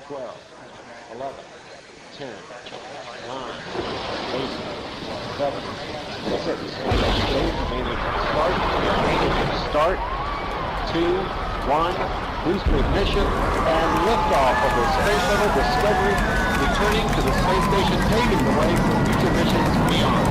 12, 11, 10, 9, 8, 7, 6, start, 2, 1, booster ignition, and liftoff of the Space Shuttle Discovery, returning to the space station, paving the way for future missions beyond.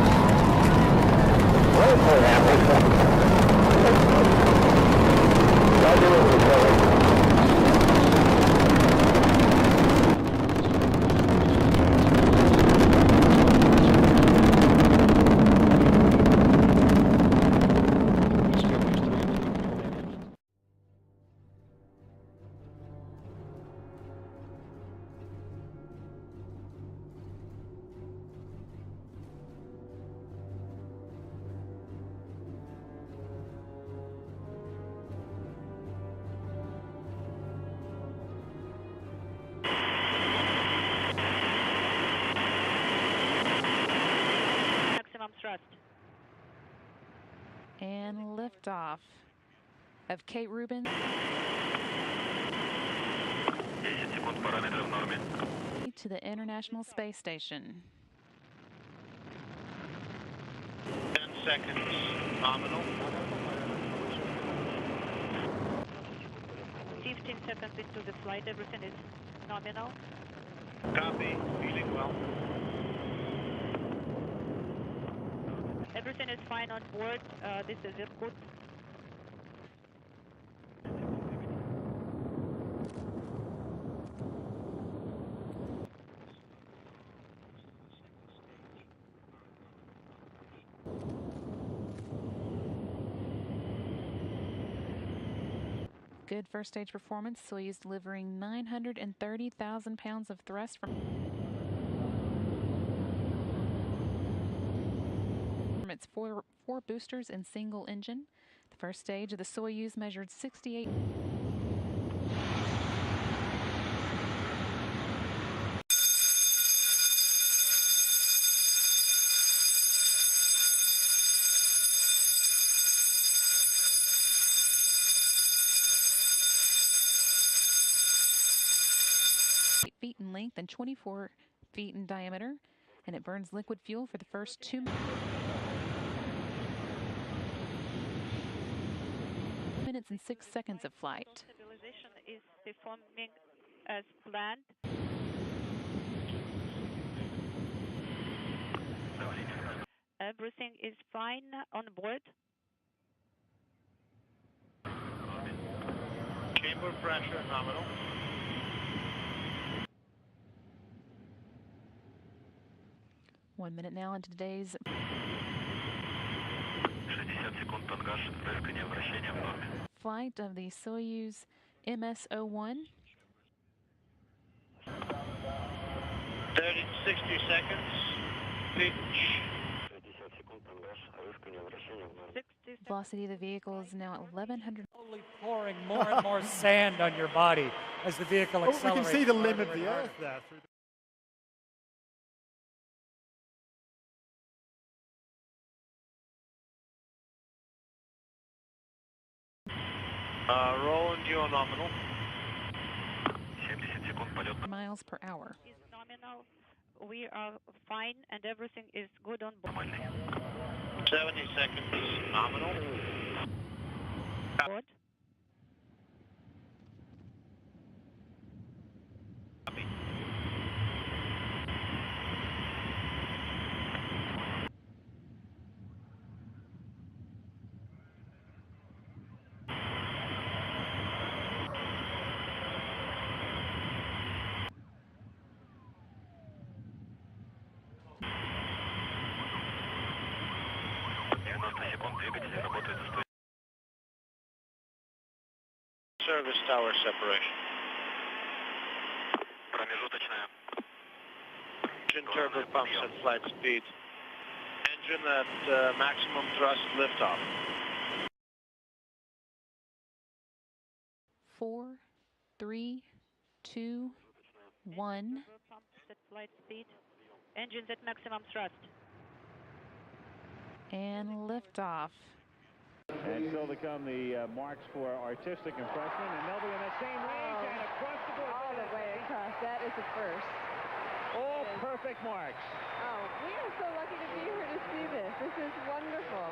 Thrust. And liftoff of Kate Rubin to the International Space Station. 10 seconds nominal. 15 seconds into the flight, everything is nominal. Copy, feeling well. Everything is fine on board. This is Irkut. Good first stage performance. Soyuz delivering 930,000 pounds of thrust from its four boosters and single engine. The first stage of the Soyuz measured 68. Feet in length and 24 feet in diameter, and it burns liquid fuel for the first 2 minutes and 6 seconds of flight. Stabilization is performing as planned. Everything is fine on board. Chamber pressure nominal. One minute now into today's flight of the Soyuz MS-01. 30 to 60 seconds. Pitch. Velocity of the vehicle is now at 1,100. Slowly pouring more and more sand on your body as the vehicle accelerates. We can see the limb of the Earth there. Roll and geonominal. Miles per hour. Is nominal. We are fine and everything is good on board. 70 seconds nominal. Board. Copy. Service tower separation. Engine turbo pumps at flight speed. Engine at maximum thrust liftoff. 4, 3, 2, 1. Turbo pumps at flight speed. Engines at maximum thrust. And liftoff And so they come the marks for artistic impression, and they'll be in the same range and across the board. All the way across. That is a first. All perfect marks. Oh, we are so lucky to be here to see this. This is wonderful.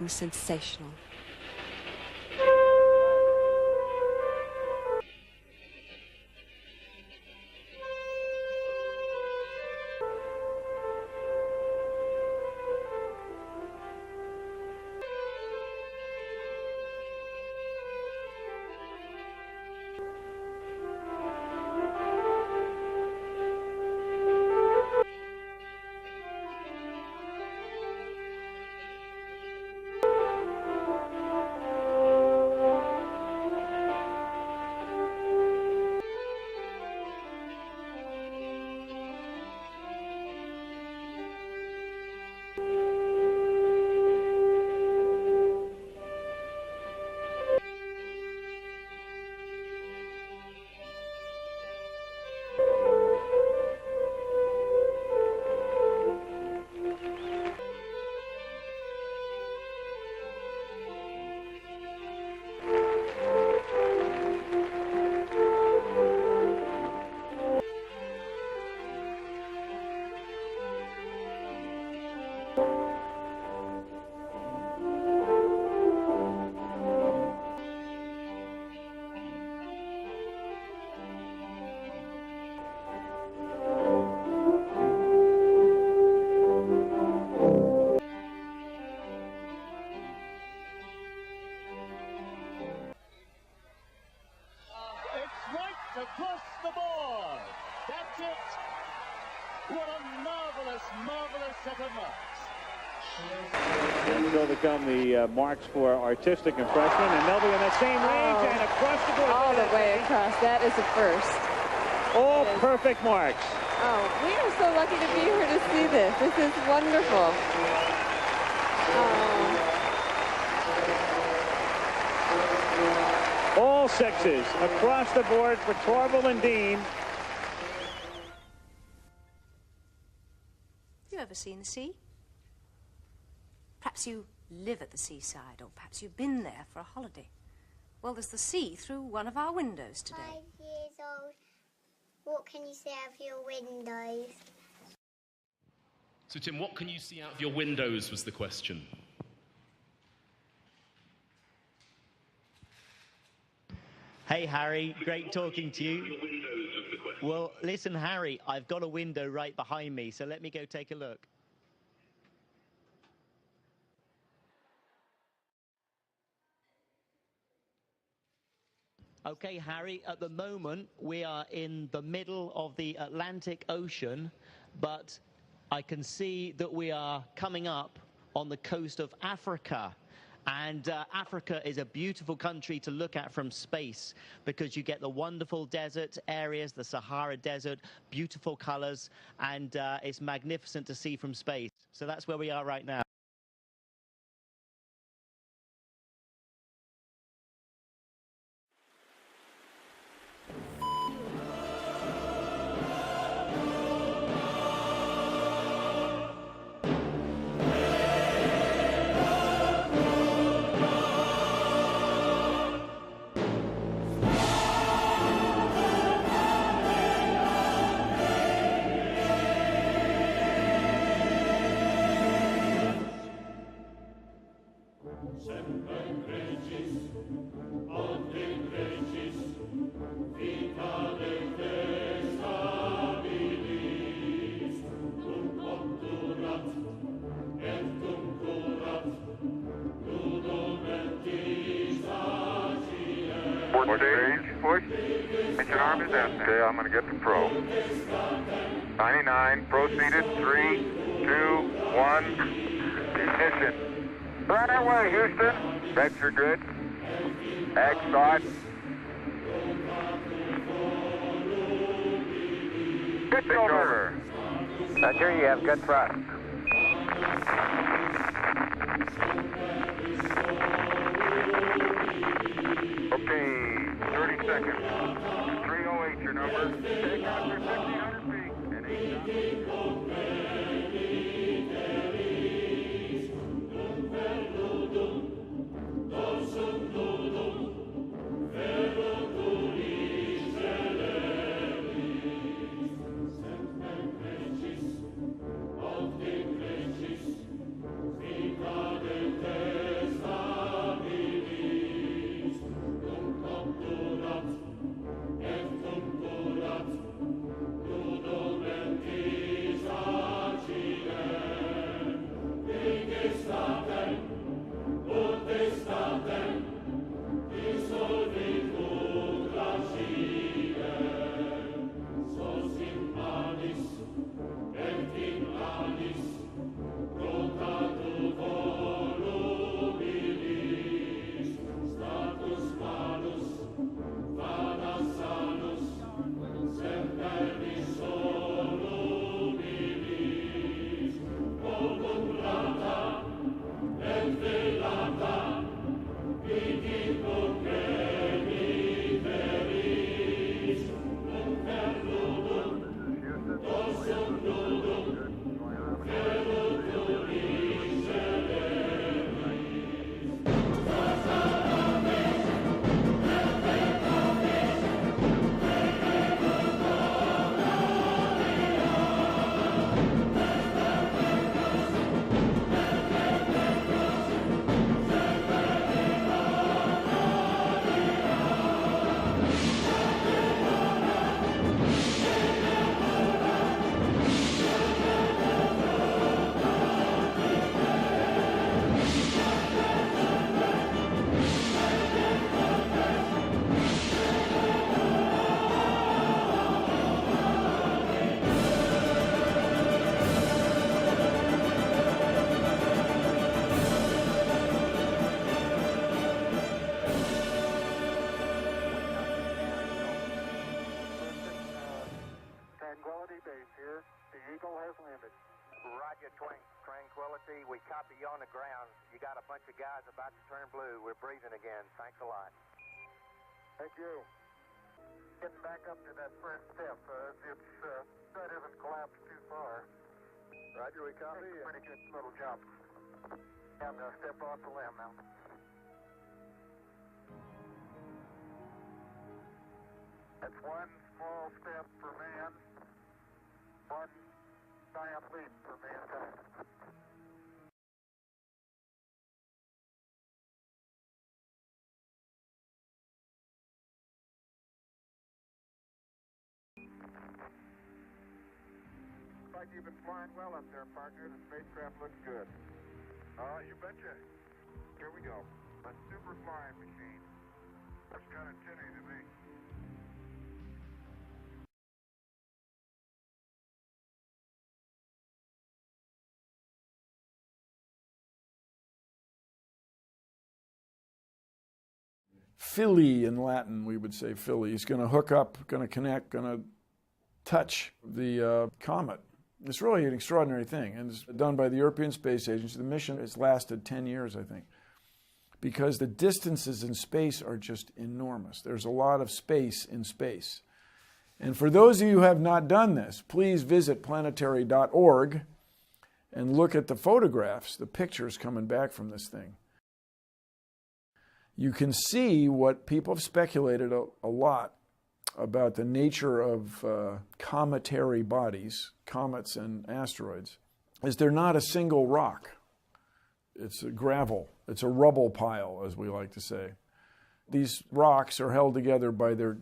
Sensational. Across the board. That's it. What a marvelous, marvelous set of marks. And so they come the marks for artistic impression, and they'll be in the same range and across the board. All the way across. That is a first. All perfect marks. Oh, we are so lucky to be here to see this. This is wonderful. All sixes across the board for Torvill and Dean. You ever seen the sea? Perhaps you live at the seaside, or perhaps you've been there for a holiday. Well, there's the sea through one of our windows today. 5 years old. What can you see out of your windows? So, Tim, what can you see out of your windows was the question. Hey, Harry, great talking to you. Well, listen, Harry, I've got a window right behind me, so let me go take a look. Okay, Harry, at the moment, we are in the middle of the Atlantic Ocean, but I can see that we are coming up on the coast of Africa. And Africa is a beautiful country to look at from space because you get the wonderful desert areas, the Sahara Desert, beautiful colors, and it's magnificent to see from space. So that's where we are right now. Push. Engine arm is empty. Okay, I'm going to get the pro. 99, proceeded. 3, 2, 1. Ignition. Right away, Houston. Vector good. Ag thought. Pitch over. Roger, you have good thrust. Okay, 30 seconds. 308 your number. Take off for 1,500 feet and 8 knots. down. You got a bunch of guys about to turn blue. We're breathing again. Thanks a lot. Thank you. Getting back up to that first step. That isn't collapsed too far. Roger, we copy. Pretty good little jump. I'm going to step off the limb now. That's one small step for man, one giant leap for mankind. Looks like you've been flying well up there, partner. The spacecraft looks good. You betcha. Here we go. A super flying machine. Looks kind of tinny to me. Philae in Latin, we would say Philae. He's going to hook up, going to connect, going to touch the comet. It's really an extraordinary thing, and it's done by the European Space Agency. The mission has lasted 10 years, I think, because the distances in space are just enormous. There's a lot of space in space. And for those of you who have not done this, please visit planetary.org and look at the photographs, the pictures coming back from this thing. You can see what people have speculated a lot about the nature of cometary bodies, comets and asteroids, is they're not a single rock. It's a gravel. It's a rubble pile, as we like to say. These rocks are held together by their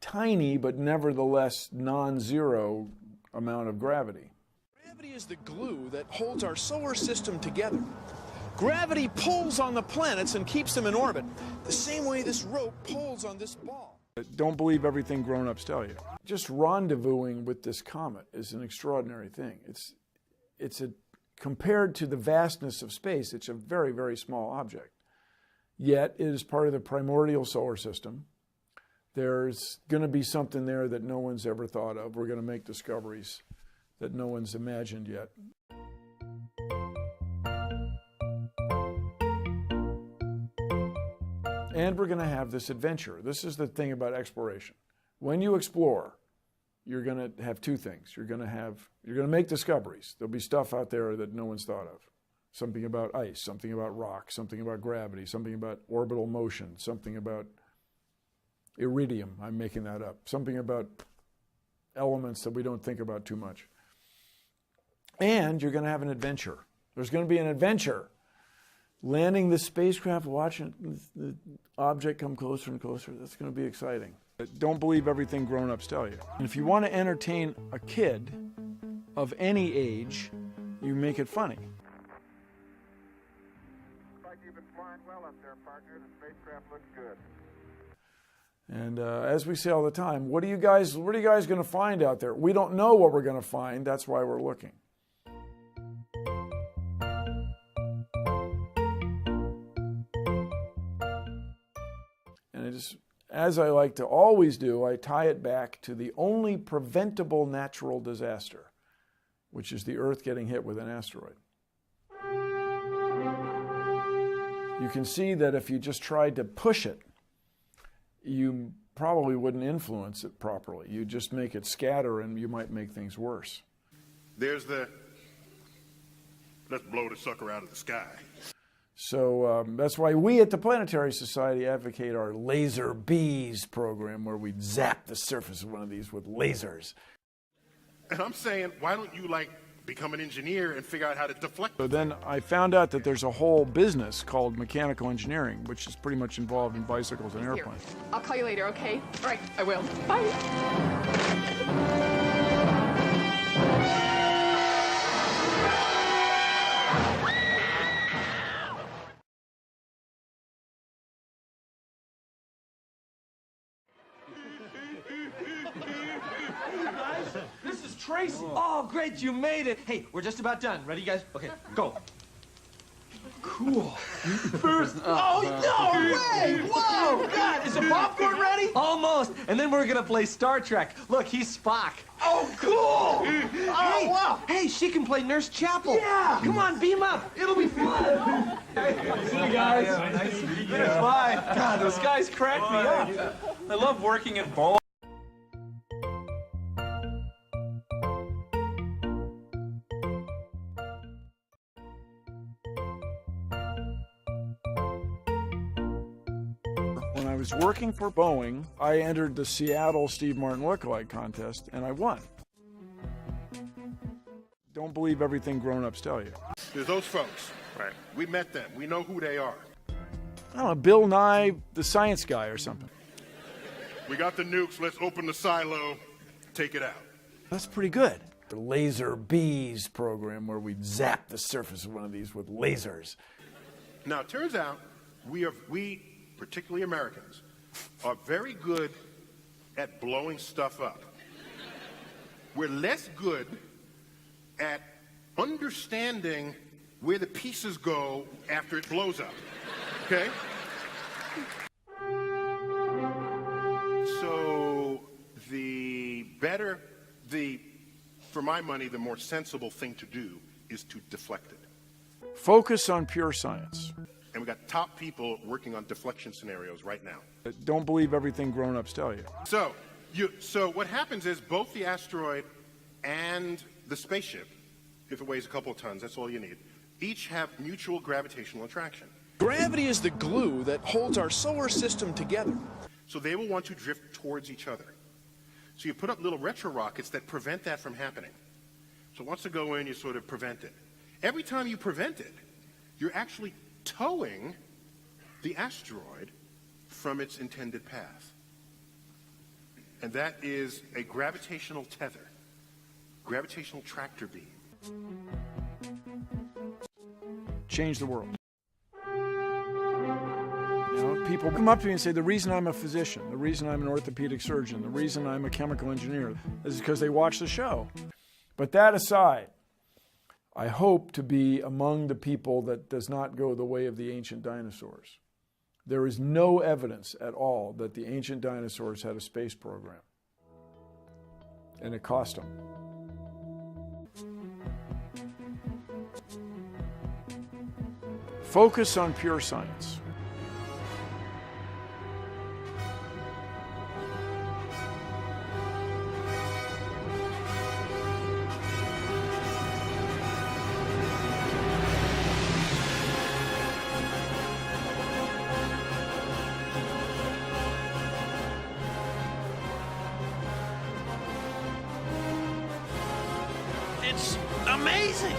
tiny but nevertheless non-zero amount of gravity. Gravity is the glue that holds our solar system together. Gravity pulls on the planets and keeps them in orbit, the same way this rope pulls on this ball. Don't believe everything grown-ups tell you. Just rendezvousing with this comet is an extraordinary thing. Compared to the vastness of space, it's a very, very small object. Yet it is part of the primordial solar system. There's going to be something there that no one's ever thought of. We're going to make discoveries that no one's imagined yet. And we're going to have this adventure. This is the thing about exploration. When you explore, you're going to have two things. You're going to make discoveries. There'll be stuff out there that no one's thought of. Something about ice, something about rock, something about gravity, something about orbital motion, something about iridium. I'm making that up. Something about elements that we don't think about too much. And you're going to have an adventure. There's going to be an adventure. Landing the spacecraft, watching the object come closer and closer, that's going to be exciting. Don't believe everything grown-ups tell you. And if you want to entertain a kid of any age, you make it funny. Looks like you've been flying well up there, partner. The spacecraft looks good. And as we say all the time, what are you guys going to find out there? We don't know what we're going to find. That's why we're looking. As I like to always do, I tie it back to the only preventable natural disaster, which is the Earth getting hit with an asteroid. You can see that if you just tried to push it, you probably wouldn't influence it properly. You just make it scatter and you might make things worse. There's the, let's blow the sucker out of the sky. So that's why we at the Planetary Society advocate our Laser Bees program, where we zap the surface of one of these with lasers. And I'm saying, why don't you, become an engineer and figure out how to deflect? So then I found out that there's a whole business called mechanical engineering, which is pretty much involved in bicycles and airplanes. I'll call you later, okay? All right, I will. Bye. This is Tracy. Oh, great, you made it. Hey, we're just about done. Ready, guys? Okay, go. Cool. First. Oh, no way! Whoa! God, is the popcorn ready? Almost. And then we're gonna play Star Trek. Look, he's Spock. Oh, cool! Hey, wow! Hey, she can play Nurse Chapel. Yeah! Come on, beam up. It'll be fun. See you guys. Nice to meet you. Bye. God, those guys crack me up. I love working at Boeing. When I was working for Boeing, I entered the Seattle Steve Martin lookalike contest, and I won. Don't believe everything grown-ups tell you. There's those folks. Right. We met them. We know who they are. I don't know, Bill Nye, the science guy or something. We got the nukes. Let's open the silo, take it out. That's pretty good. The Laser Bees program where we zap the surface of one of these with lasers. Now, it turns out we, particularly Americans, are very good at blowing stuff up. We're less good at understanding where the pieces go after it blows up, okay? So for my money, the more sensible thing to do is to deflect it. Focus on pure science. And we got top people working on deflection scenarios right now. Don't believe everything grown-ups tell you. So what happens is both the asteroid and the spaceship, if it weighs a couple of tons, that's all you need, each have mutual gravitational attraction. Gravity is the glue that holds our solar system together. So they will want to drift towards each other. So you put up little retro rockets that prevent that from happening. So it wants to go in, you sort of prevent it. Every time you prevent it, you're actually towing the asteroid from its intended path. And that is a gravitational tether, gravitational tractor beam. Change the world. You know, people come up to me and say, the reason I'm a physician, the reason I'm an orthopedic surgeon, the reason I'm a chemical engineer is because they watch the show. But that aside, I hope to be among the people that does not go the way of the ancient dinosaurs. There is no evidence at all that the ancient dinosaurs had a space program. And it cost them. Focus on pure science. It's amazing!